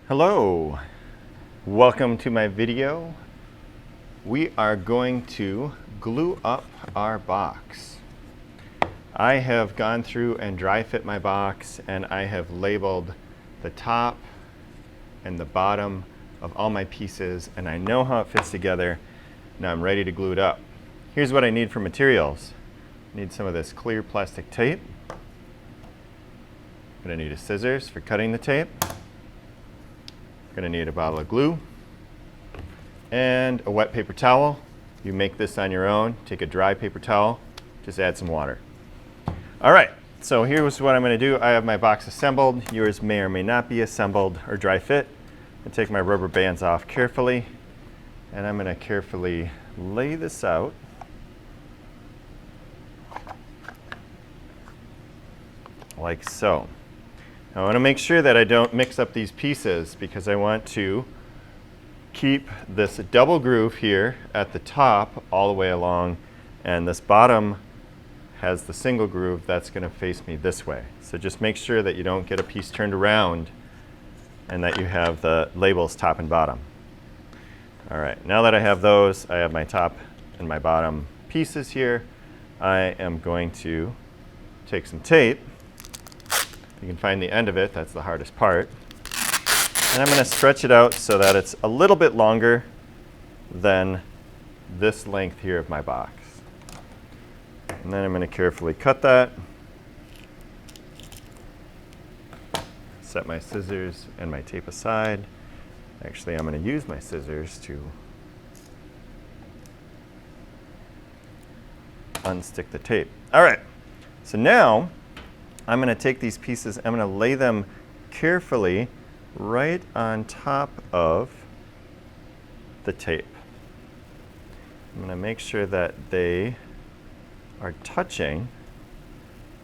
Hello, welcome to my video. We are going to glue up our box. I have gone through and dry fit my box, and I have labeled the top and the bottom of all my pieces, and I know how it fits together. Now I'm ready to glue it up. Here's what I need for materials. I need some of this clear plastic tape. I'm going to need a scissors for cutting the tape. I'm going to need a bottle of glue and a wet paper towel. You make this on your own. Take a dry paper towel, just add some water. All right, so here's what I'm going to do. I have my box assembled. Yours may or may not be assembled or dry fit. I take my rubber bands off carefully, and I'm going to carefully lay this out. Like so. Now I want to make sure that I don't mix up these pieces because I want to keep this double groove here at the top all the way along, and this bottom has the single groove that's going to face me this way. So just make sure that you don't get a piece turned around and that you have the labels top and bottom. All right, now that I have those, I have my top and my bottom pieces here. I am going to take some tape. You can find the end of it, that's the hardest part. And I'm going to stretch it out so that it's a little bit longer than this length here of my box. And then I'm going to carefully cut that. Set my scissors and my tape aside. Actually, I'm going to use my scissors to unstick the tape. All right, so now I'm going to take these pieces, I'm going to lay them carefully right on top of the tape. I'm going to make sure that they are touching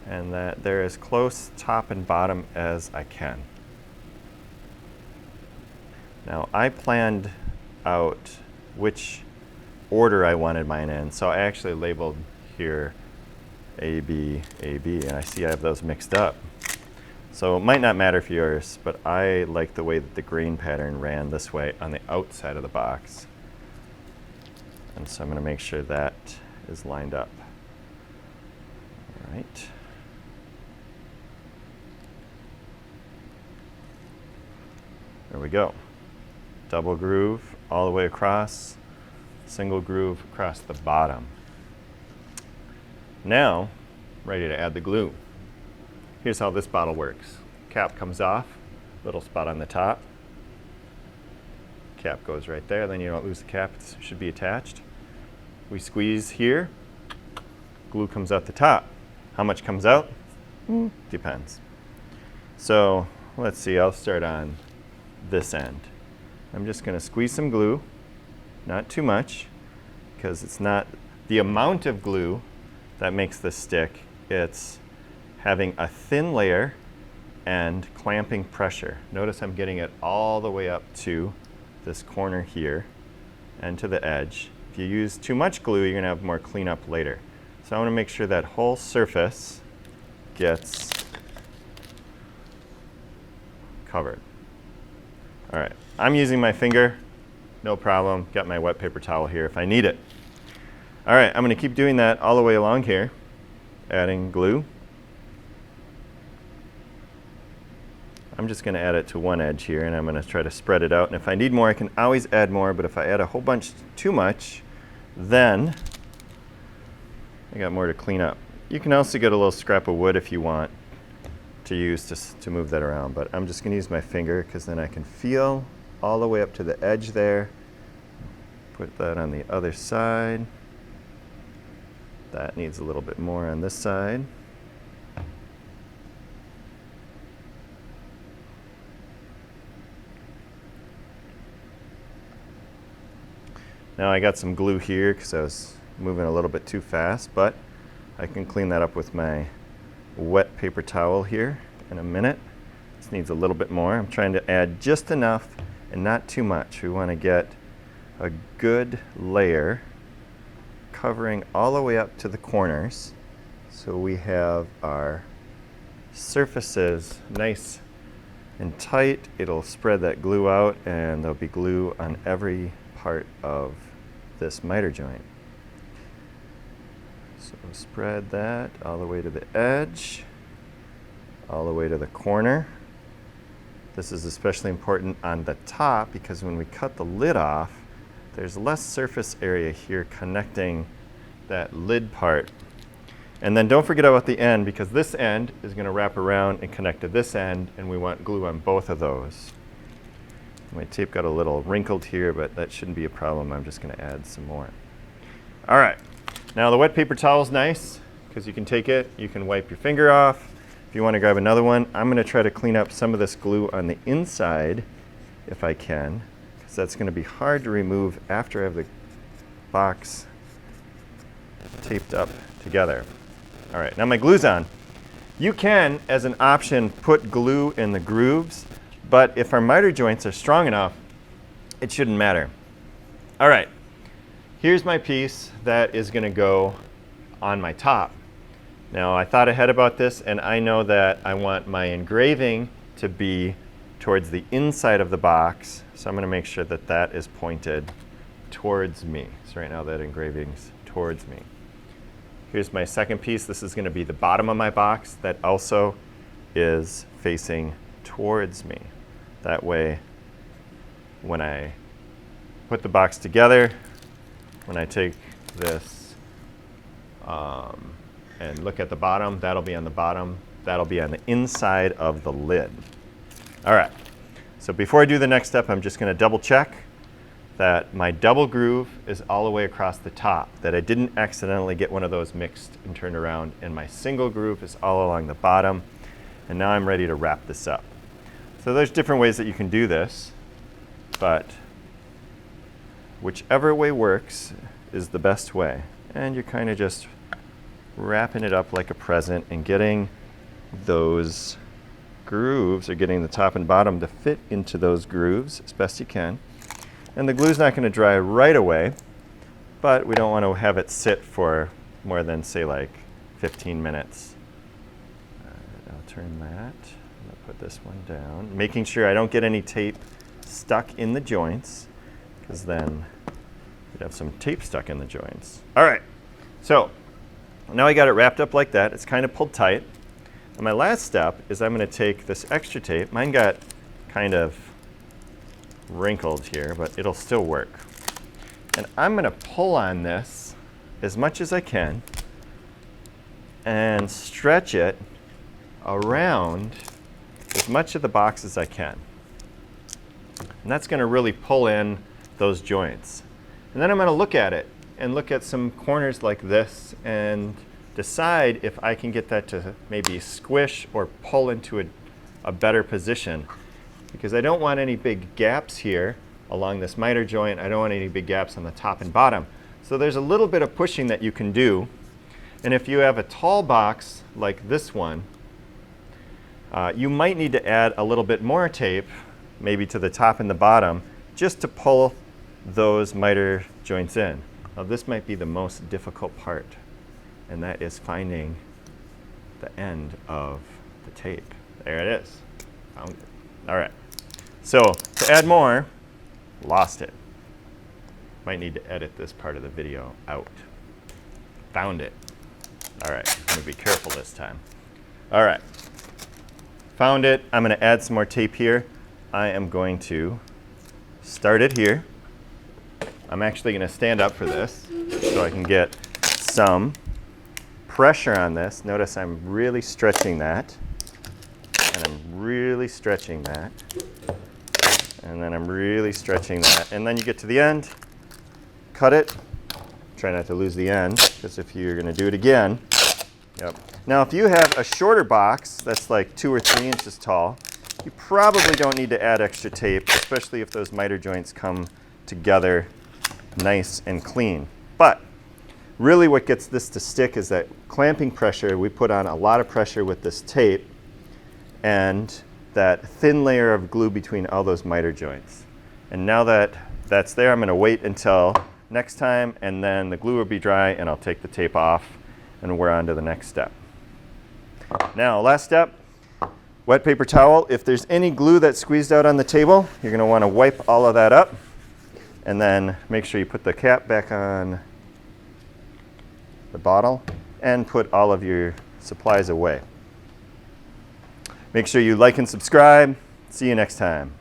and that they're as close top and bottom as I can. Now I planned out which order I wanted mine in, so I actually labeled here A, B, A, B, and I see I have those mixed up. So it might not matter for yours, but I like the way that the grain pattern ran this way on the outside of the box. And so I'm going to make sure that is lined up. All right. There we go. Double groove all the way across, single groove across the bottom. Now, ready to add the glue. Here's how this bottle works. Cap comes off, little spot on the top. Cap goes right there, then you don't lose the cap, it should be attached. We squeeze here, glue comes out the top. How much comes out? Depends. So let's see, I'll start on this end. I'm just going to squeeze some glue, not too much, because it's not the amount of glue that makes this stick. It's having a thin layer and clamping pressure. Notice I'm getting it all the way up to this corner here and to the edge. If you use too much glue, you're going to have more cleanup later. So I want to make sure that whole surface gets covered. All right, I'm using my finger, no problem. Got my wet paper towel here if I need it. All right, I'm going to keep doing that all the way along here, adding glue. I'm just going to add it to one edge here, and I'm going to try to spread it out. And if I need more, I can always add more, but if I add a whole bunch too much, then I got more to clean up. You can also get a little scrap of wood if you want to use to move that around, but I'm just going to use my finger because then I can feel all the way up to the edge there. Put that on the other side. That needs a little bit more on this side. Now I got some glue here because I was moving a little bit too fast, but I can clean that up with my wet paper towel here in a minute. This needs a little bit more. I'm trying to add just enough and not too much. We want to get a good layer covering all the way up to the corners. So we have our surfaces nice and tight, it'll spread that glue out, and there'll be glue on every part of this miter joint. So spread that all the way to the edge, all the way to the corner. This is especially important on the top because when we cut the lid off, there's less surface area here connecting that lid part. And then don't forget about the end, because this end is going to wrap around and connect to this end, and we want glue on both of those. My tape got a little wrinkled here, but that shouldn't be a problem. I'm just going to add some more. All right. Now the wet paper towel is nice because you can take it, you can wipe your finger off. If you want to grab another one, I'm going to try to clean up some of this glue on the inside if I can, because that's going to be hard to remove after I have the box taped up together. All right, now my glue's on. You can, as an option, put glue in the grooves, but if our miter joints are strong enough, it shouldn't matter. All right, here's my piece that is going to go on my top. Now, I thought ahead about this, and I know that I want my engraving to be towards the inside of the box, so I'm going to make sure that that is pointed towards me. So right now that engraving's towards me. Here's my second piece. This is going to be the bottom of my box that also is facing towards me. That way, when I put the box together, when I take this and look at the bottom, that'll be on the bottom, that'll be on the inside of the lid. All right, so before I do the next step, I'm just going to double check that my double groove is all the way across the top, that I didn't accidentally get one of those mixed and turned around, and my single groove is all along the bottom. And now I'm ready to wrap this up. So there's different ways that you can do this, but whichever way works is the best way. And you're kind of just wrapping it up like a present and getting those grooves, or getting the top and bottom to fit into those grooves as best you can. And the glue's not going to dry right away, but we don't want to have it sit for more than, say, like 15 minutes. I'll turn that. I'm going to put this one down, making sure I don't get any tape stuck in the joints, because then you'd have some tape stuck in the joints. All right, so now I got it wrapped up like that. It's kind of pulled tight. And my last step is I'm going to take this extra tape. Mine got kind of wrinkled here, but it'll still work. And I'm going to pull on this as much as I can and stretch it around as much of the box as I can. And that's going to really pull in those joints. And then I'm going to look at it and look at some corners like this and decide if I can get that to maybe squish or pull into a better position. Because I don't want any big gaps here along this miter joint. I don't want any big gaps on the top and bottom. So there's a little bit of pushing that you can do. And if you have a tall box like this one, you might need to add a little bit more tape, maybe to the top and the bottom, just to pull those miter joints in. Now this might be the most difficult part, and that is finding the end of the tape. There it is. Found it. All right. So to add more, lost it. Might need to edit this part of the video out. Found it. All right, I'm gonna be careful this time. All right, found it. I'm gonna add some more tape here. I am going to start it here. I'm actually gonna stand up for this so I can get some pressure on this. Notice I'm really stretching that. And I'm really stretching that. And then I'm really stretching that. And then you get to the end, cut it. Try not to lose the end, because if you're going to do it again. Yep. Now, if you have a shorter box that's like 2 or 3 inches tall, you probably don't need to add extra tape, especially if those miter joints come together nice and clean. But really what gets this to stick is that clamping pressure. We put on a lot of pressure with this tape, and that thin layer of glue between all those miter joints. And now that that's there, I'm going to wait until next time, and then the glue will be dry, and I'll take the tape off, and we're on to the next step. Now, last step, Wet paper towel. If there's any glue that's squeezed out on the table, you're going to want to wipe all of that up, and then make sure you put the cap back on the bottle and put all of your supplies away. Make sure you like and subscribe. See you next time.